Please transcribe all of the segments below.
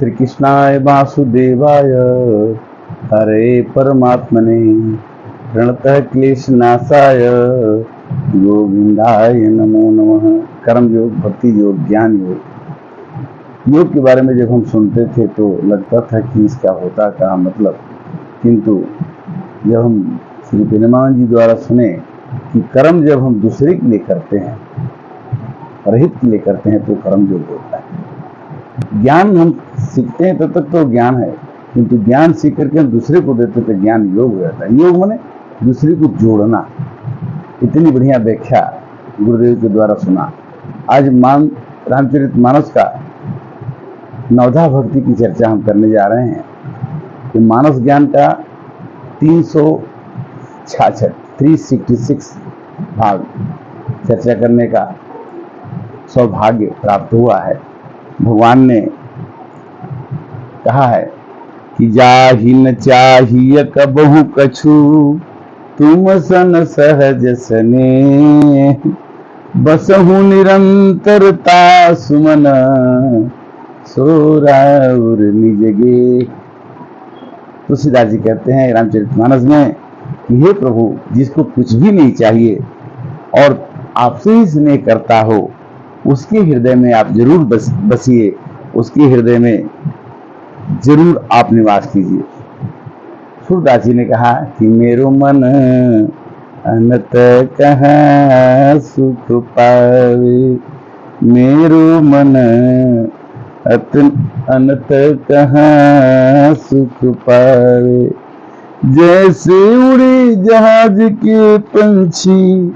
श्री कृष्णाय वासुदेवाय हरे परमात्मने प्रणतः क्लेशनाशाय गोविंदाय नमो नमः। कर्म योग, भक्ति योग, ज्ञान योग। योग के बारे में जब हम सुनते थे तो लगता था कि इसका होता क्या मतलब, किंतु जब हम श्री प्रेमानंद जी द्वारा सुने कि कर्म जब हम दूसरे के लिए करते हैं, परहित के लिए करते हैं, तो कर्म योग होता है। ज्ञान हम सीखते हैं तब तक तो ज्ञान है, किंतु ज्ञान सीख करके हम दूसरे को देते तो ज्ञान योग हो जाता है। योग माने दूसरे को जोड़ना। इतनी बढ़िया व्याख्या गुरुदेव के द्वारा सुना। आज रामचरितमानस का नवधा भक्ति की चर्चा हम करने जा रहे हैं कि मानस ज्ञान का 366 भाग चर्चा करने का सौभाग्य प्राप्त हुआ है। भगवान ने कहा है कि जाहि न चाहिए कबहु कछु, तुम सन सहज सने, बसहु निरंतरता सुमन, सोराउर निजगे। तुलसीदास जी कहते हैं रामचरितमानस में कि हे प्रभु, जिसको कुछ भी नहीं चाहिए और आपसे ही स्नेह करता हो, उसके हृदय में आप जरूर बसिए, उसके हृदय में जरूर आप निवास कीजिए। सूरदास जी ने कहा कि मेरो मन अनत कहाँ सुख पावे, मेरो मन अनत कहाँ सुख पावे, जैसे उड़े जहाज के पंछी,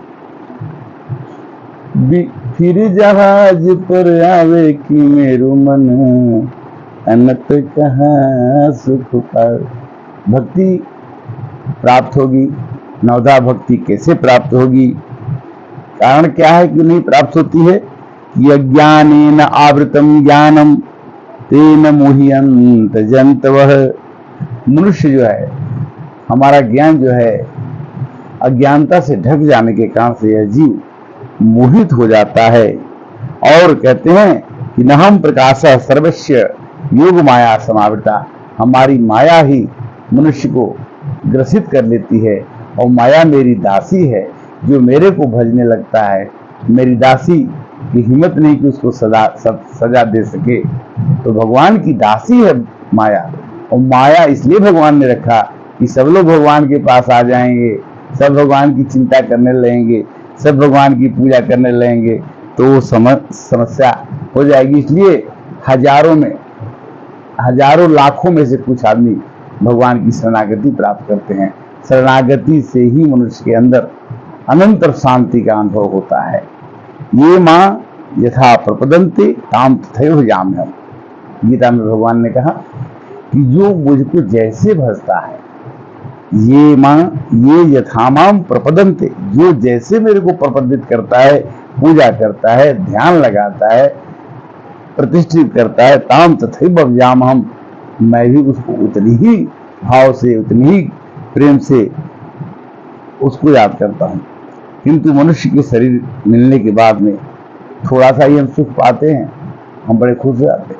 फिर जहाज पर आवे, कि मेरो मन अनत कहाँ सुख पावे। भक्ति प्राप्त होगी, नवधा भक्ति कैसे प्राप्त होगी? कारण क्या है कि नहीं प्राप्त होती है? यज्ञानेन आवृतम ज्ञानम तेन मोह्यन्त जन्तवः। मनुष्य जो है, हमारा ज्ञान जो है, अज्ञानता से ढक जाने के कारण से यह जीव मोहित हो जाता है। और कहते हैं कि नहम प्रकाशः सर्वस्य योग माया समावृता। हमारी माया ही मनुष्य को ग्रसित कर लेती है, और माया मेरी दासी है, जो मेरे को भजने लगता है। मेरी दासी की हिम्मत नहीं कि उसको सजा दे सके। तो भगवान की दासी है माया, और माया इसलिए भगवान ने रखा कि सब लोग भगवान के पास आ जाएंगे, सब भगवान की चिंता करने लगेंगे, सब भगवान की पूजा करने लगेंगे, तो वो समस्या हो जाएगी। इसलिए हजारों लाखों में से कुछ आदमी भगवान की शरणागति प्राप्त करते हैं। शरणागति से ही मनुष्य के अंदर अनंतर शांति का अनुभव होता है। ये माँ यथा प्रपदन्ते ताम तथैव याम्यहम्। गीता में भगवान ने कहा कि जो मुझको जैसे भजता है, ये माँ ये यथामाम प्रपदन्ते, जो जैसे मेरे को प्रपदित करता है, पूजा करता है, ध्यान लगाता है, प्रतिष्ठित करता है, ताम तथैव याम्यहम्, मैं भी उसको उतनी ही भाव से, उतनी ही प्रेम से उसको याद करता हूँ। किंतु मनुष्य के शरीर मिलने के बाद में थोड़ा सा ही हम सुख पाते हैं, हम बड़े खुश हो जाते हैं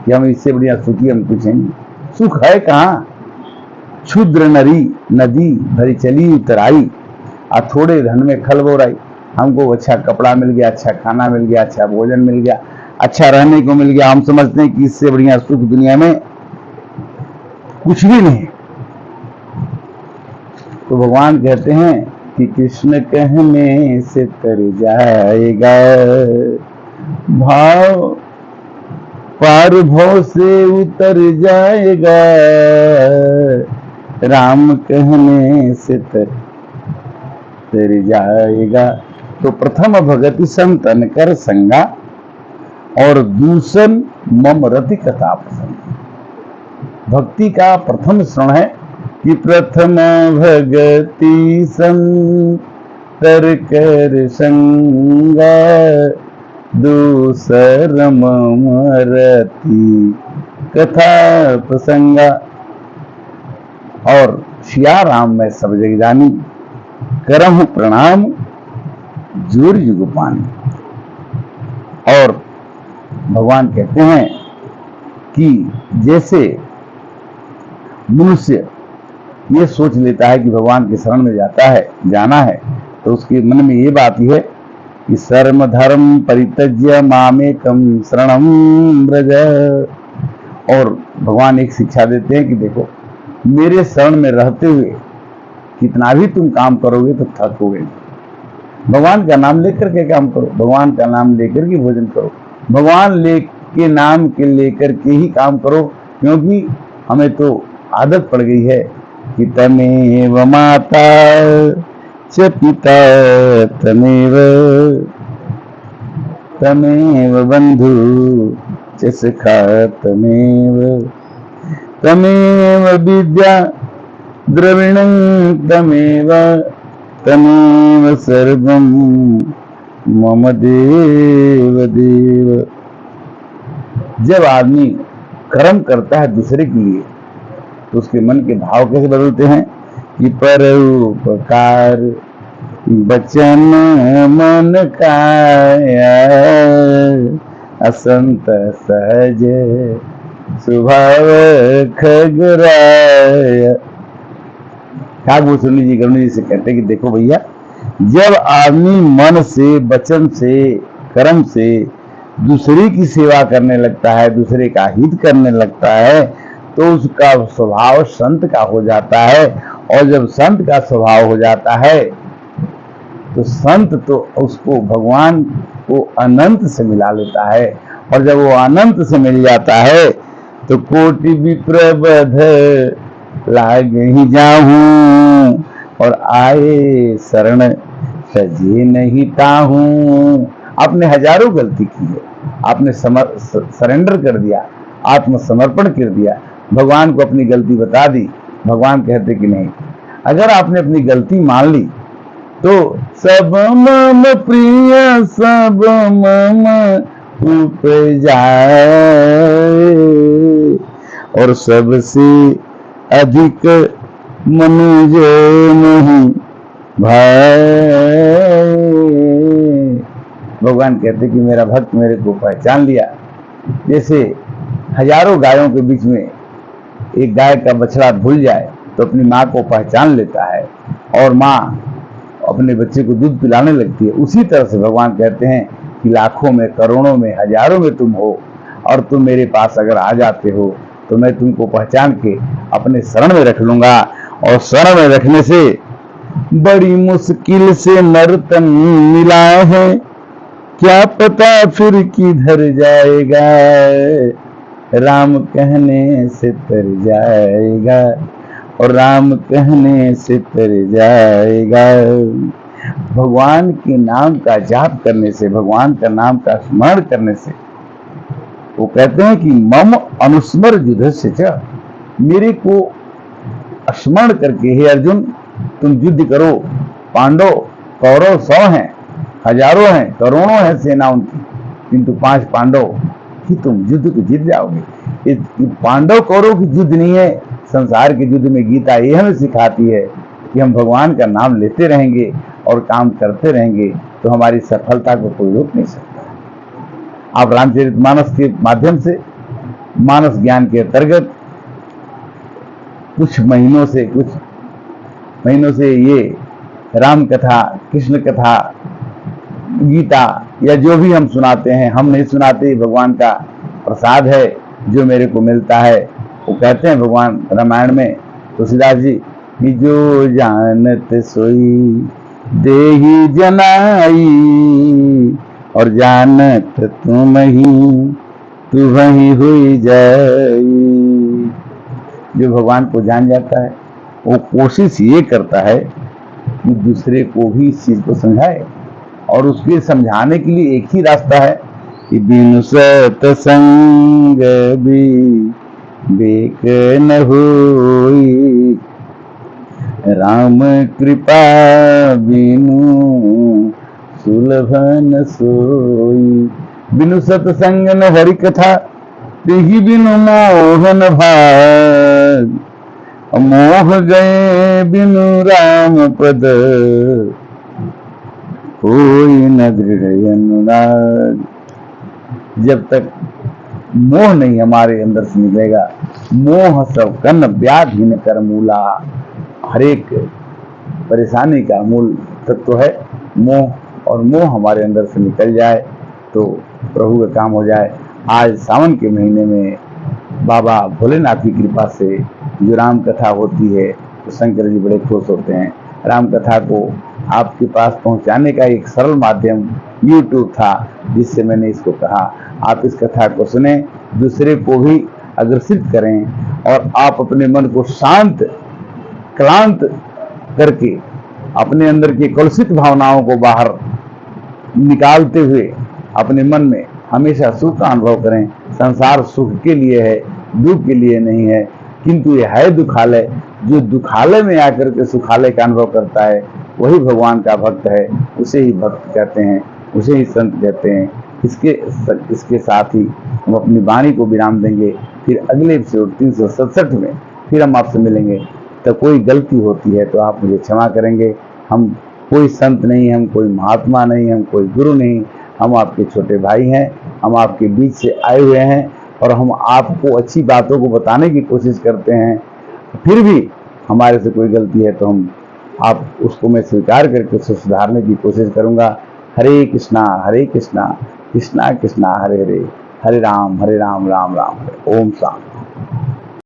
कि हम इससे बढ़िया सुखी हम कुछ नहीं। सुख है कहाँ? क्षुद्र नदी भरी चली उतराई, और थोड़े धन में खल बोराई। हमको अच्छा कपड़ा मिल गया, अच्छा खाना मिल गया, अच्छा भोजन मिल गया, अच्छा रहने को मिल गया, हम समझते हैं कि इससे बढ़िया सुख दुनिया में कुछ भी नहीं। तो भगवान कहते हैं कि कृष्ण कहने से तर जाएगा भाव, पार भव से उतर जाएगा, राम कहने से तर जाएगा। तो प्रथम भगति संतन कर संगा, और दूसर मम रति कथा प्रसंग। भक्ति का प्रथम श्रण है कि प्रथम भगति संतर कर संगा, दूसर मम रति कथा प्रसंगा। और सिया राम में सब जग जानी, करहु प्रणाम जोर युग पानी। और भगवान कहते हैं कि जैसे मनुष्य ये सोच लेता है कि भगवान के शरण में जाना है, तो उसके मन में ये बात ही है कि सर्व धर्म परित्यज्य मामेकम शरणम ब्रज। और भगवान एक शिक्षा देते हैं कि देखो, मेरे शरण में रहते हुए कितना भी तुम काम करोगे तो थकोगे नहीं। भगवान का नाम लेकर के काम करो, भगवान का नाम लेकर के भोजन करो, भगवान के नाम के लेकर के ही काम करो, क्योंकि हमें तो आदत पड़ गई है कि तमेव माता च पिता तमेव बंधु च सखा तमेव विद्या द्रविणं तमेव सर्वं मम देव देव। जब आदमी कर्म करता है दूसरे के लिए, तो उसके मन के भाव कैसे बदलते हैं कि परोपकार बचन मन काया असंत सहज स्वभाव खगराया। ठाकुर जी गरुड़ जी से कहते हैं कि देखो भैया, जब आदमी मन से, वचन से, कर्म से दूसरे की सेवा करने लगता है, दूसरे का हित करने लगता है, तो उसका स्वभाव संत का हो जाता है। और जब संत का स्वभाव हो जाता है, तो संत तो उसको, भगवान को अनंत से मिला लेता है। और जब वो अनंत से मिल जाता है, तो कोटि विप्रबध लाग ही जाऊं और आए शरण सजे नहीं ताहूं। आपने हजारों गलती की है, आपने सरेंडर कर दिया, आत्मसमर्पण कर दिया, भगवान को अपनी गलती बता दी। भगवान कहते कि नहीं, अगर आपने अपनी गलती मान ली तो सब मम प्रिय सब मम उपजाए और सबसे अधिक मनुज नहीं भाई। भगवान कहते कि मेरा भक्त मेरे को पहचान लिया। जैसे हजारों गायों के बीच में एक गाय का बछड़ा भूल जाए तो अपनी माँ को पहचान लेता है और माँ अपने बच्चे को दूध पिलाने लगती है। उसी तरह से भगवान कहते हैं कि लाखों में, करोड़ों में, हजारों में तुम हो और तुम मेरे पास अगर आ जाते हो तो मैं तुमको पहचान के अपने शरण में रख लूंगा। और शरण में रखने से बड़ी मुश्किल से नर्तन मिला है, क्या पता फिर किधर जाएगा, राम कहने से तर जाएगा और राम कहने से तर जाएगा। भगवान के नाम का जाप करने से, भगवान का नाम का स्मरण करने से, वो कहते हैं कि मम अनुस्मर युद्ध से, मेरे को स्मरण करके हे अर्जुन तुम युद्ध करो। पांडव कौरव 100 हैं, हजारों हैं, करोड़ों हैं सेना उनकी, किंतु 5 पांडव कि तुम युद्ध को जीत जाओगे। पांडव कौरव की युद्ध नहीं है, संसार के युद्ध में गीता ये हमें सिखाती है कि हम भगवान का नाम लेते रहेंगे और काम करते रहेंगे तो हमारी सफलता को कोई रोक नहीं सकता। आप रामचरितमानस के माध्यम से, मानस ज्ञान के अंतर्गत कुछ महीनों से ये राम कथा, कृष्ण कथा, गीता या जो भी हम सुनाते हैं, हम नहीं सुनाते, भगवान का प्रसाद है जो मेरे को मिलता है। वो कहते हैं भगवान रामायण में तुलसीदास जी कि जो जानत सोई देहि जनाई और जानत तुम ही तू वही हुई जाई। जो भगवान को जान जाता है वो कोशिश ये करता है कि दूसरे को भी इस चीज को समझाए, और उसके समझाने के लिए एक ही रास्ता है कि बिनु सत्संग बेक न होई, राम कृपा बिनु सुलभ न सोई। बिनु सत्संग न हरि कथा तेहि बिनु मोहन भाग, मोह गए बिनु राम पद कोई न दृढ़ अनुराग। जब तक मोह नहीं हमारे अंदर से निकलेगा। मोह सब कन व्याधीन कर मूला। हर एक परेशानी का मूल तत्व है मोह, और मोह हमारे अंदर से निकल जाए तो प्रभु का काम हो जाए। आज सावन के महीने में बाबा भोलेनाथ की कृपा से जो राम कथा होती है तो शंकर जी बड़े खुश होते हैं। राम कथा को आपके पास पहुंचाने का एक सरल माध्यम YouTube था, जिससे मैंने इसको कहा आप इस कथा को सुने, दूसरे को भी अग्रसित करें, और आप अपने मन को शांत क्लांत करके अपने अंदर की कलुषित भावनाओं को बाहर निकालते हुए अपने मन में हमेशा सुख का अनुभव करें। संसार सुख के लिए है, दुख के लिए नहीं है, किंतु ये है दुखालय। जो दुखालय में आकर के सुखालय का अनुभव करता है वही भगवान का भक्त है, उसे ही भक्त कहते हैं, उसे ही संत कहते हैं। इसके साथ ही हम अपनी वाणी को विराम देंगे। फिर अगले एपिसोड 367 में फिर हम आपसे मिलेंगे। तो कोई गलती होती है तो आप मुझे क्षमा करेंगे। हम कोई संत नहीं, हम कोई महात्मा नहीं, हम कोई गुरु नहीं, हम आपके छोटे भाई हैं। हम आपके बीच से आए हुए हैं और हम आपको अच्छी बातों को बताने की कोशिश करते हैं। फिर भी हमारे से कोई गलती है तो आप उसको मैं स्वीकार करके उसे सुधारने की कोशिश करूंगा। हरे कृष्णा कृष्णा कृष्णा हरे हरे, हरे राम राम राम हरे। ओम शांति।